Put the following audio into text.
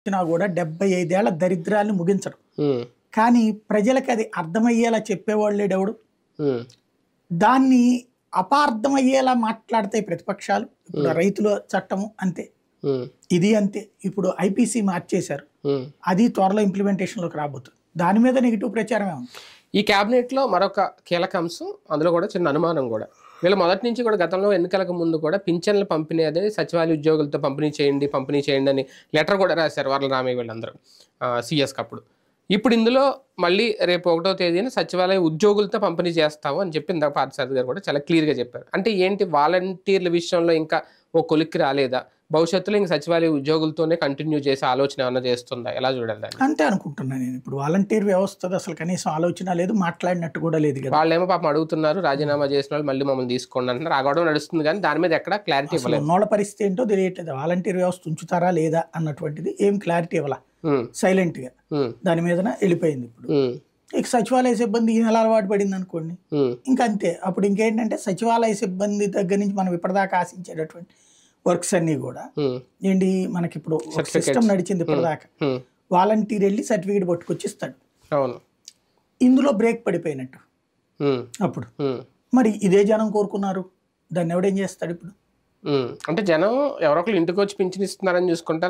వచ్చినా కూడా 75 ఏళ్ల దరిద్రాన్ని ముగించడం. ఉమ్, కానీ ప్రజలకు అది అర్థమయ్యేలా చెప్పేవాళ్ళు లేడెవడు. ఉమ్, దాన్ని అపార్థమయ్యేలా మాట్లాడతాయి ప్రతిపక్షాలు. ఇప్పుడు రైతుల చట్టము అంతే, ఉమ్, ఇది అంతే. ఇప్పుడు ఐపీసీ మార్చేశారు, ఉమ్. అది త్వరలో ఇంప్లిమెంటేషన్లోకి రాబోతుంది. దాని మీద నెగిటివ్ ప్రచారమే ఉంది. ఈ క్యాబినెట్లో మరొక కీలక అంశం, అందులో కూడా చిన్న అనుమానం కూడా, వీళ్ళు మొదటి నుంచి కూడా గతంలో ఎన్నికలకు ముందు కూడా పింఛన్ల పంపిణీ అదే సచివాలయ ఉద్యోగులతో పంపిణీ చేయండి అని లెటర్ కూడా రాశారు వరలరామయ్య వీళ్ళందరూ సిఎస్కి అప్పుడు. ఇప్పుడు ఇందులో మళ్ళీ రేపు 1వ తేదీన సచివాలయ ఉద్యోగులతో పంపిణీ చేస్తాము అని చెప్పి ఇందాక పార్థసారథి గారు కూడా చాలా క్లియర్గా చెప్పారు. అంటే ఏంటి, వాలంటీర్ల విషయంలో ఇంకా ఓ కొలిక్కి రాలేదా? భవిష్యత్తులో ఇంక సచివాలయ ఉద్యోగులతోనే కంటిన్యూ చేసే ఆలోచన ఏమైనా చేస్తుందా? ఎలా చూడాలి దాన్ని? అంతే అనుకుంటున్నాను నేను. ఇప్పుడు వాలంటీర్ వ్యవస్థ అసలు కనీసం ఆలోచన లేదు, మాట్లాడినట్టు కూడా లేదు కదా. వాళ్ళేమో పాపం అడుగుతున్నారు, రాజీనామా చేసిన వాళ్ళు మళ్ళీ మమ్మల్ని తీసుకోండి అంటున్నారు. ఆ గొడవ నడుస్తుంది, కానీ దాని మీద ఎక్కడ క్లారిటీ ఇవ్వలేదు. ఉన్నోళ్ళ పరిస్థితి ఏంటో తెలియట్లేదు. వాలంటీర్ వ్యవస్థ ఉంచుతారా లేదా అన్నటువంటిది ఏం క్లారిటీ ఇవ్వాల, సైలెంట్ గా దాని మీద వెళ్ళిపోయింది. ఇప్పుడు ఇక సచివాలయ సిబ్బంది ఈ నెల అలవాటు పడింది అనుకోండి, ఇంకా అంతే. అప్పుడు ఇంకేంటంటే సచివాలయ సిబ్బంది దగ్గర నుంచి మనం ఇప్పటిదాకా ఆశించేటటువంటి వర్క్స్ అన్ని కూడా ఏంటి, మనకి ఇప్పుడు సిస్టమ్ నడిచింది ఇప్పటిదాకా. వాలంటీర్ వెళ్ళి సర్టిఫికేట్ పట్టుకొచ్చి ఇస్తాడు, ఇందులో బ్రేక్ పడిపోయినట్టు. అప్పుడు మరి ఇదే జనం కోరుకున్నారు, దాన్ని ఎవడేం చేస్తాడు ఇప్పుడు? అంటే జనం ఎవరొకరు ఇంటికి వచ్చి పింఛన్ ఇస్తున్నారని చూసుకుంటారు.